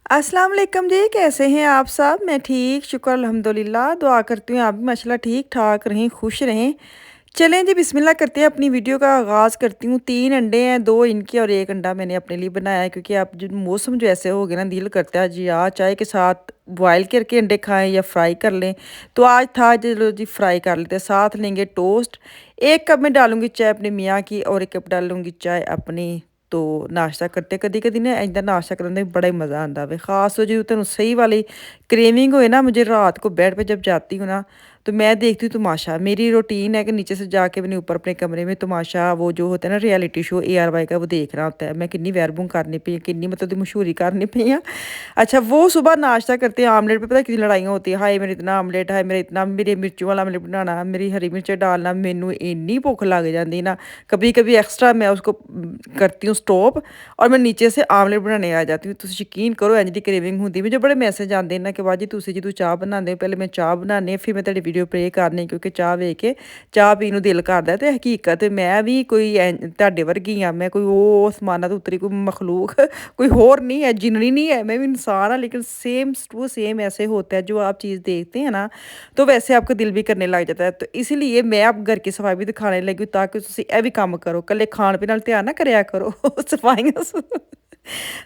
अस्सलाम वालेकुम जी, कैसे हैं आप सब? मैं ठीक, शुक्र अल्हम्दुलिल्लाह। दुआ करती हूँ आप भी माशाल्लाह ठीक-ठाक रहें, खुश रहें। चलें जी बिस्मिल्लाह करते हैं, अपनी वीडियो का आगाज़ करती हूँ। 3 अंडे हैं, 2 इनके और 1 अंडा मैंने अपने लिए बनाया है क्योंकि अब जो मौसम जो ऐसे हो गया ना, दिल करता है जी आज चाय के साथ बॉयल करके अंडे खाएँ या फ्राई कर लें। तो आज था चलो जी फ्राई कर लेते हैं, साथ लेंगे टोस्ट। 1 कप मैं डालूँगी चाय अपने मियाँ की और 1 कप डालूँगी चाय अपनी। तो नाश्ता करते कदी-कदी ना इदां नाश्ता करन दा बड़ा ही मज़ा आंदा वे। ख़ास तौर जो तैनूं सही वाली क्रेविंग होए ना मुझे रात को बेड पे जब जाती हूँ ना, तो मैं देखती हूँ तमाशा। मेरी रूटीन है कि नीचे से जाके मैंने ऊपर अपने कमरे में तमाशा वो जो होता है ना रियलिटी शो ARY का वो देखना होता है। मैं कितनी वैरबुंग करनी पई आं, कितनी मतलब ओहदी मशहूरी करनी पई आं। अच्छा वो सुबह नाश्ता करते हैं आमलेट पे पता है कितनी लड़ाइयाँ होती हैं, हाय मेरा इतना आमलेट, हाय मेरा इतना मेरे मिर्चों वाला आमलेट बनाना, मेरी हरी मिर्च डालना। मैनू इन्नी भुख लग जाती ना, कभी-कभी एक्स्ट्रा मैं उसको करती हूँ स्टॉप और मैं नीचे से आमलेट बनाने आ जाती हूँ। तुसीं यकीन करो इंज दी क्रेविंग ਹੁੰਦੀ ਮੈਨੂੰ ਬੜੇ ਮੈਸੇਜ ਆਉਂਦੇ ਨੇ ਕਿ ਬਾਜੀ ਤੁਸੀਂ ਜਦੋਂ ਚਾਹ ਬਣਾਉਂਦੇ ਹੋ ਪਹਿਲੇ ਮੈਂ ਚਾਹ ਬਣਾਉਂਦੀ ਹਾਂ ਫਿਰ ਮੈਂ ਤੁਹਾਡੀ ਵੀਡੀਓ ਪਲੇ ਕਰਨੀ ਕਿਉਂਕਿ ਚਾਹ ਵੇਖ ਕੇ ਚਾਹ ਪੀਣ ਨੂੰ ਦਿਲ ਕਰਦਾ ਤੇ ਹਕੀਕਤ ਮੈਂ ਵੀ ਕੋਈ ਤੁਹਾਡੇ ਵਰਗੀ ਆ ਮੈਂ ਕੋਈ ਉਹ ਅਸਮਾਨਾਂ ਤੋਂ ਉਤਰੀ ਕੋਈ मखलूक कोई और नहीं है जिननी नहीं है मैं भी इंसान हाँ लेकिन सेम टू सेम ऐसे होता है जो आप चीज़ देखते हैं ना तो वैसे आपका दिल भी करने लग जाता है तो इसीलिए मैं अब घर की सफाई भी दिखाने लगी हूँ ताकि तुसी ਇਹ ਵੀ ਕੰਮ ਕਰੋ ਕੱਲੇ ਖਾਣ ਪੀਣ ਨਾਲ ਧਿਆਨ ਨਾ ਕਰਿਆ ਕਰੋ सफाइयाँ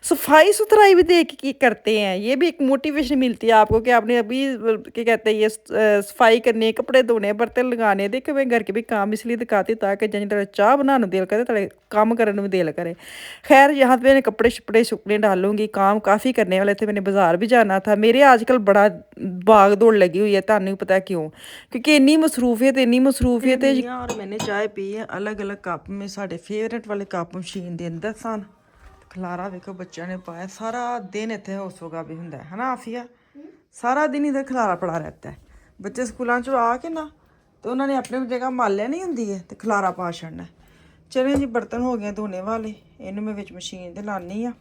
सफाई सुथराई भी देख के करते हैं ये भी एक मोटिवेशन मिलती है आपको कि आपने अभी क्या कहते हैं ये सफाई करनी है कपड़े धोने हैं बर्तन लगाने हैं देखो मैं घर के भी काम इसलिए दिखाती हूँ ताकि जन तेरा चाह बनाने दिल करे तेरे काम करने में दिल करे खैर यहाँ पे मैंने कपड़े शपड़े सुकने डालूंगी काम काफ़ी करने वाले थे मैंने बाजार भी जाना था मेरे आजकल बड़ा भाग दौड़ लगी हुई है तानू नहीं पता क्यों क्योंकि इन्नी मसरूफियत है और मैंने चाय पी है अलग अलग कप में साढ़े फेवरेट वाले कप मशीन के अंदर सन ਖਲਾਰਾ ਵੇਖੋ ਬੱਚਿਆਂ ਨੇ ਪਾਇਆ ਸਾਰਾ ਦਿਨ ਇੱਥੇ ਹੋਸੋਗਾ ਵੀ ਹੁੰਦਾ ਹੈ ਨਾ ਆਫੀਆ ਸਾਰਾ ਦਿਨ ਇਧਰ ਖਲਾਰਾ ਪੜਾ ਰਹਿਤਾ ਹੈ ਬੱਚੇ ਸਕੂਲਾਂ ਚੋਂ ਆ ਕੇ ਨਾ ਤੇ ਉਹਨਾਂ ਨੇ ਆਪਣੀ ਜਗ੍ਹਾ ਮਾਲਿਆ ਨਹੀਂ ਹੁੰਦੀ ਹੈ ਤੇ ਖਲਾਰਾ ਪਾ ਛੱਡਣਾ ਚਲੇ ਜੀ ਬਰਤਨ ਹੋ ਗਏ ਧੋਣੇ ਵਾਲੇ ਇਹਨੂੰ मैं ਵਿੱਚ मशीन ਤੇ लानी ਆ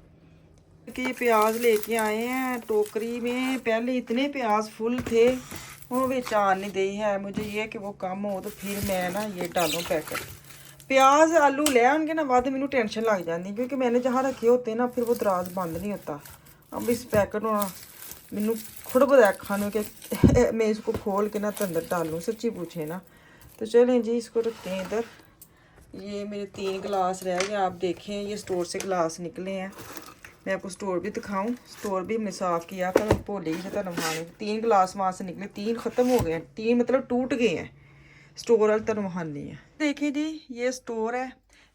कि प्याज लेके आए हैं टोकरी में पहले इतने प्याज फुल थे वो बेच आ नहीं दे है मुझे ये कि वो कम हो तो फिर मैं ना ये डालूँ पैकेट प्याज आलू ले आएंगे ना बाद मैंने टेंशन लग जाती क्योंकि मैंने जहाँ रखे होते ना फिर वो दराज बंद नहीं होता अब इस पैकेट होना मैनू खुद पता खाने के मैं इसको खोल के ना अंदर डालूँ सच्ची पूछे ना तो चलें जी इसको रखते हैं इधर ये मेरे 3 गिलास रह गए आप देखें ये स्टोर से गिलास निकले हैं मैं आपको स्टोर भी दिखाऊं स्टोर भी हमने साफ़ किया पर भूल ही था नमहाने 3 गिलास वहाँ से निकले 3 ख़त्म हो गए हैं 3 मतलब टूट गए हैं स्टोर वाले तरमानी है देखिए जी ये स्टोर है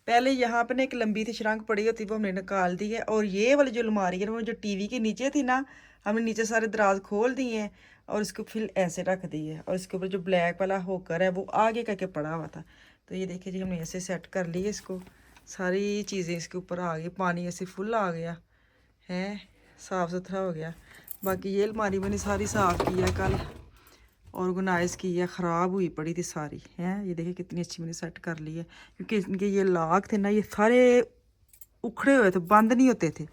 पहले यहाँ पे ना एक लंबी सी शरंक पड़ी होती वो हमने निकाल दी है और ये वाली जो अलमारी है वो जो टीवी के नीचे थी ना हमने नीचे सारे दराज खोल दिए हैं और इसको फिर ऐसे रख दी है और इसके ऊपर जो ब्लैक वाला होकर है वो आगे करके पड़ा हुआ था तो ये देखिए जी हमने ऐसे सेट कर ली इसको सारी चीज़ें इसके ऊपर आ गई पानी ऐसे फुल आ गया है साफ़ सुथरा हो गया बाकी ये अलमारी मैंने सारी साफ़ की है कल ऑर्गेनाइज़ की है ख़राब हुई पड़ी थी सारी हैं ये देखिए कितनी अच्छी मैंने सेट कर ली है क्योंकि इनके ये लाग थे ना ये सारे उखड़े हुए थे बंद नहीं होते थे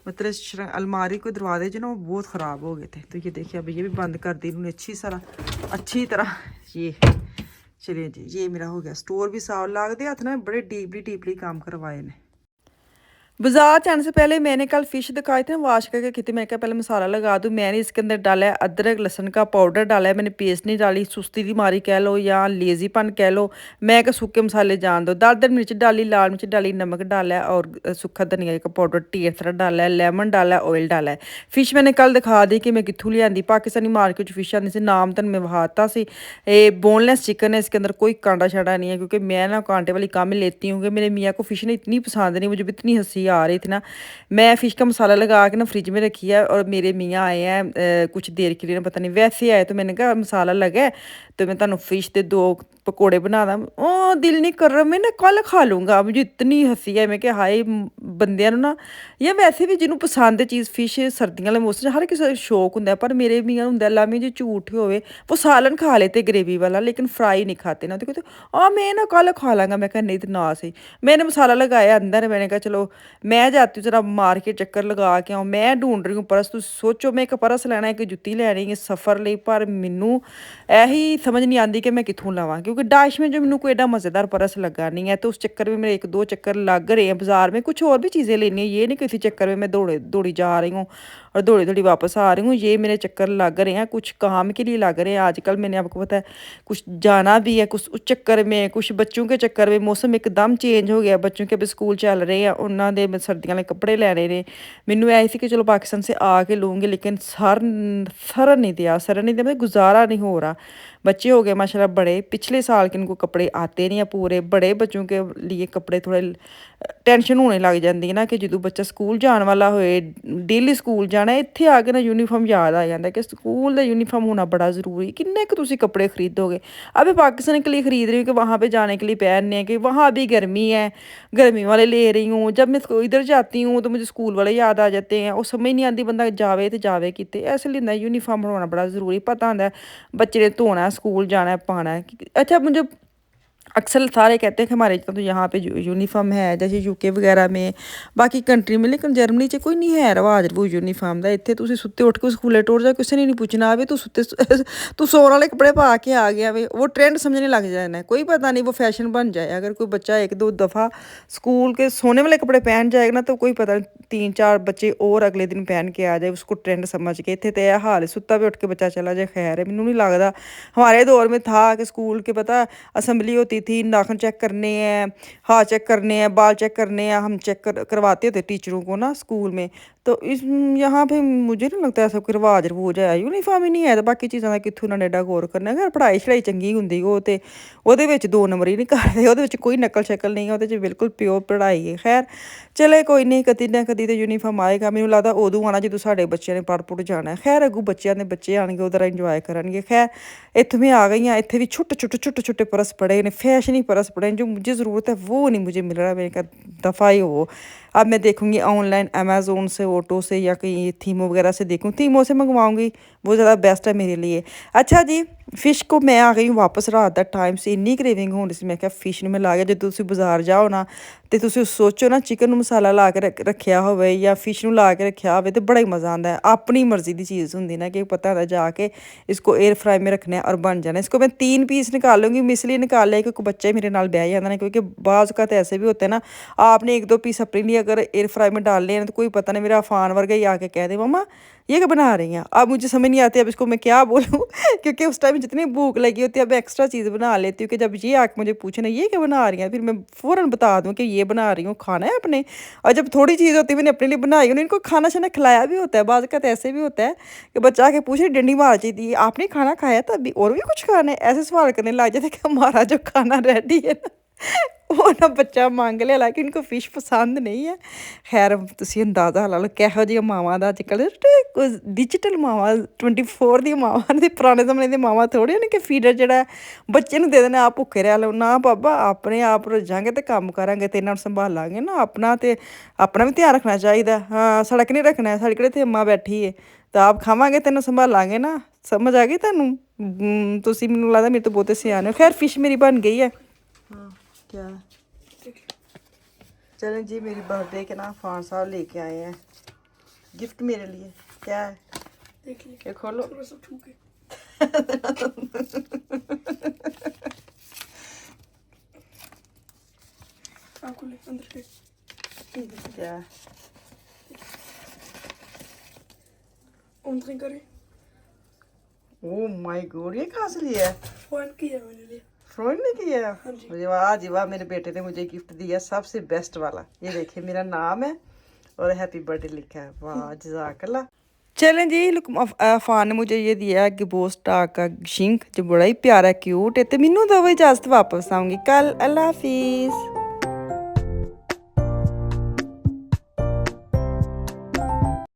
मतलब अलमारी को दरवाजे जो ना वो बहुत ख़राब हो गए थे तो ये देखिए अब ये भी बंद कर दी उन्होंने अच्छी तरह ये चलिए जी ये मेरा हो गया स्टोर भी साफ लाग दे हथ ना बड़े डीपली काम करवाए ने बाजार जाने से पहले मैंने कल फ़िश दिखाई थी ना वाश करके की थी मैं क्या पहले मसाला लगा दूँ मैंने इसके अंदर डाला है अदरक लहसुन का पाउडर डाला है मैंने पेस्ट नहीं डाली सुस्ती की मारी कह लो या लेज़ीपन कह लो मैं क्या सूखे मसाले जान दो दाल मिर्च डाली लाल मिर्च डाली नमक डाला है और सूखा धनिया का पाउडर टेसरा डाला है लेमन डाला है ऑयल डाला है फ़िश मैंने कल दिखा दी कि मैं कितों लियांदी पाकिस्तानी मार्केट फ़िश आती से नाम तो मैं वहाता सी ये बोनलेस चिकन है इसके अंदर कोई कांटा शांटा नहीं है क्योंकि मैं ना कांटे वाली कम लेती हूँ कि मेरे मियाँ को फ़िश ने इतनी पसंद नहीं मुझे भी इतनी हंसी आ रही थी ना मैं फ़िश का मसाला लगा के ना फ्रिज में रखी है और मेरे मियाँ आए हैं कुछ देर के लिए ना पता नहीं वैसे आए तो मैंने कहा मसाला लगा है तो मैं तुहानू फ़िश के 2 पकौड़े बना दा ओ दिल नहीं कर रहा मैं ना कल खा लूँगा मुझे इतनी हंसी है मैं क्या हाय बंदियां ना या वैसे भी जिन्होंने पसंद है चीज़ फ़िश सर्दियों वाले मौसम हर किसी शौक होंगे पर मेरे मियाँ होंगे लामी जो झूठ होवे वो सालन खा लेते ग्रेवी वाला लेकिन फ्राई नहीं खाते ना तो कहते मैं ना कल खा लाँगा मैं कहा नहीं तो ना सही मैंने मसाला लगाया अंदर मैंने कहा चलो मैं जाती हूँ जरा मार्केट चक्कर लगा के आऊँ मैं ढूंढ रही हूँ परस तुम सोचो मैं एक परस लैना एक जुत्ती लैनी है सफ़र ਲਈ पर मैनू यही समझ नहीं आती कि मैं कितों लवां क्योंकि डाश में जो मैनू कोई एडा मज़ेदार परस लगा नहीं है तो उस चक्कर में मेरे 1-2 चक्कर लग रहे हैं बाजार में कुछ और भी चीज़ें लेनी है ये नहीं किसी चक्कर में मैं दौड़ी जा रही हूँ और दौड़ी दौड़ी वापस आ रही हूँ। ये मेरे चक्कर लग रहे हैं, कुछ काम के लिए लग रहे हैं आजकल। मैंने आपको पता है कुछ जाना भी है, कुछ उस चक्कर में, कुछ बच्चों के चक्कर में। मौसम एकदम चेंज हो गया, बच्चों के भी स्कूल चल रहे हैं, उन्होंने मैं सर्दियों वाले कपड़े लेने ने। मैनू ऐ सी कि चलो पाकिस्तान से आके लूँगी, लेकिन सर नहीं दिया, मतलब गुजारा नहीं हो रहा। बच्चे हो गए माशाल्लाह बड़े, पिछले साल के इनको कपड़े आते नहीं है पूरे। बड़े बच्चों के लिए कपड़े थोड़े टेंशन होने लग जाती है ना, कि जो बच्चा स्कूल जाने वाला होए, डेली स्कूल जाना, इत्थे आके ना यूनीफॉर्म याद आ जाता है कि स्कूल का यूनीफॉर्म होना बड़ा ज़रूरी। किन्ने कुछ तुसी कपड़े खरीदोगे? अभी पाकिस्तान के लिए ख़रीद रही हूँ कि वहाँ पे जाने के लिए पहनने हैं, कि वहाँ अभी गर्मी है, गर्मी वाले ले रही हूँ। जब मैं इधर जाती हूँ तो मुझे स्कूल वाले याद आ जाते हैं, और समझ नहीं आती बंदा जावे तो जावे कितने। ऐसे लिए यूनीफॉर्म होना बड़ा ज़रूरी, पता होंदा है बच्चे ने धोना है, स्कूल जाना है, पाना है। अच्छा, मुझे अक्सर सारे कहते हैं कि हमारे तो यहाँ पे यूनीफॉर्म है, जैसे यूके वगैरह में, बाकी कंट्री में, लेकिन जर्मनी च कोई नहीं है रवाज वो यूनीफॉर्म का। इतने तुम सुत्ते उठ के स्कूले टुर जाओ, किसी ने नहीं पूछना भी तू सुत्ते तू सोने वाले कपड़े पा के आ गया वे, वो ट्रेंड समझने लग जाना है। कोई पता नहीं वो फैशन बन जाए। अगर कोई बच्चा एक दो दफ़ा स्कूल के सोने वाले कपड़े पहन जाएगा ना, तो कोई पता नहीं 3-4 बच्चे और अगले दिन पहन के आ जाए, उसको ट्रेंड समझ के। इतने तो यह हाल है, सुत्ता भी उठ के बच्चा चला जाए, खैर है। मैनू नहीं लगता हमारे दौर में था कि स्कूल के पता असम्बली होती थी, नाखून चेक करने हैं, हाथ चेक करने हैं, बाल चेक करने हैं, हम चेक करवाते थे टीचरों को ना स्कूल में। तो इस यहाँ पे मुझे नहीं लगता ऐसा कोई रवाज रवूज है। यूनीफॉर्म ही नहीं है, तो बाकी चीज़ों का कित्थों उन्होंने एडा गौर करना। अगर पढ़ाई शढ़ाई चंगी होंगी वो तो ਉਹਦੇ ਵਿੱਚ 2 नंबर ही नहीं करते, ਉਹਦੇ ਵਿੱਚ कोई नकल शकल नहीं है, ਉਹਦੇ 'ਚ बिल्कुल प्योर पढ़ाई है। खैर चले कोई नहीं, कदी ना कदी तो यूनीफॉर्म आएगा। ਮੈਨੂੰ ਲੱਗਦਾ ਉਦੋਂ ਆਉਣਾ ਜਦੋਂ ਸਾਡੇ ਬੱਚਿਆਂ ਨੇ ਪੜ੍ਹ ਪੁੜ ਜਾਣਾ। ਖੈਰ ਅੱਗੋਂ ਬੱਚਿਆਂ ਦੇ ਬੱਚੇ ਆਣਗੇ, ਉਧਰ ਇੰਜੋਏ ਕਰਨਗੇ। ਖੈਰ ਇੱਥੇ मैं आ गई हाँ, ਇੱਥੇ भी छोटे छोटे परस पड़े ने, फैशनी परस पड़े हैं। जो मुझे ज़रूरत है वो नहीं मुझे मिल रहा। मैंने कहा दफ़ा ही हो। अब मैं देखूँगी ऑनलाइन अमेज़ोन से, ऑटो से, या कहीं थीमो वगैरह से देखूँ, थीमो से मंगवाऊँगी, वो ज़्यादा बेस्ट है मेरे लिए। अच्छा जी, फिश को मैं आ गई हूँ वापस। रात का टाइम से इन्नी क्रेविंग होनी सी, मैं क्या फिश ਨੂੰ ਮੈਂ ਲਾ ਗਿਆ। ਜਦੋਂ ਤੁਸੀਂ ਬਾਜ਼ਾਰ ਜਾਓ ਨਾ ਤੇ ਤੁਸੀਂ ਸੋਚੋ ਨਾ ਚਿਕਨ ਨੂੰ ਮਸਾਲਾ ਲਾ ਕੇ ਰੱਖਿਆ ਹੋਵੇ ਜਾਂ ਫਿਸ਼ ਨੂੰ ਲਾ ਕੇ ਰੱਖਿਆ ਹੋਵੇ, ਤੇ ਬੜਾ ਹੀ ਮਜ਼ਾ ਆਉਂਦਾ ਹੈ। ਆਪਣੀ ਮਰਜ਼ੀ ਦੀ ਚੀज़ ਹੁੰਦੀ ना, कि पता होता जा के इसको एयर फ्राई में रखना है और बन जाना है। इसको मैं 3 पीस निकालूंगी। मैं इसलिए निकाल लिया क्योंकि बच्चे मेरे नाल बह जाते हैं, क्योंकि बाज़ का तो ऐसे भी होते हैं ना, आपने 1-2 पीस अपने लिए अगर एयर फ्राई में डाल लिया तो कोई पता नहीं मेरा अफान वर्गा ही आके कह दे मम्मा ये क्या बना रही हैं। अब मुझे समझ नहीं आती अब इसको मैं क्या बोलूँ क्योंकि उस टाइम जितनी भूख लगी होती है, अब एक्स्ट्रा चीज़ बना लेती हूँ कि जब ये आके मुझे पूछे ना ये क्या बना रही हैं, फिर मैं फ़ौरन बता दूँ कि ये बना रही हूँ, खाना है अपने। और जब थोड़ी चीज़ होती है मैंने अपने लिए बनाई, उन्हें इनको खाना शाना खिलाया भी होता है। बाज़ का तो ऐसे भी होता है कि बच्चा आके पूछे डंडी मार जाती है, आपने खाना खाया था अभी और भी कुछ खाना है, ऐसे सवाल करने लग जाते कि हमारा जो खाना रेडी है ना वो ना बच्चा मंग लिया, हालांकि इनको फिश पसंद नहीं है। खैर तुसीं अंदाज़ा ला लो किहो जिहियां मावां दा अजकल डिजिटल मावां 24 दी मावां ने, पुराने जमाने दी मावां थोड़ी ने कि फीडर जिहड़ा बच्चे नूं दे देना आप भुक्खे रह लो। ना बाबा, अपने आप रजांगे ते कम्म करांगे ते इन्हां नूं संभालांगे ना। अपना भी ध्यान रखना चाहिदा। हाँ, साढ़ा कि नहीं रखना है, साढ़े किहड़े इत्थे अम्मा बैठी है, तो आप खावांगे तेनों संभालांगे ना। समझ आ गई तुहानूं? तुसीं मैनूं लगदा मेरे तो बहुते सियाने हो। खैर फिश मेरी बन गई है। हाँ क्या चलें जी, मेरी बर्थडे के ना फान साहब लेके आए हैं गिफ्ट मेरे लिए। क्या है ये खोलो। क्या ओह माय गॉड, ये कहाँ से लिया है? फ्रेंड किया मेरे लिए। फ्रेंड ने किया? मुझे वाह जी वाह, मेरे बेटे ने मुझे गिफ्ट दिया सबसे बेस्ट वाला। ये देखिए मेरा नाम है और हैप्पी बर्थडे लिखा है। वाह जज़ाकल्लाह। चलें जी, अफान ने मुझे ये दिया है गिबोस स्टाक का शिंक, जो बड़ा ही प्यारा क्यूट है। तो मैनू दो इजाज़त, वापस आऊँगी कल। अल्लाह हाफिज़।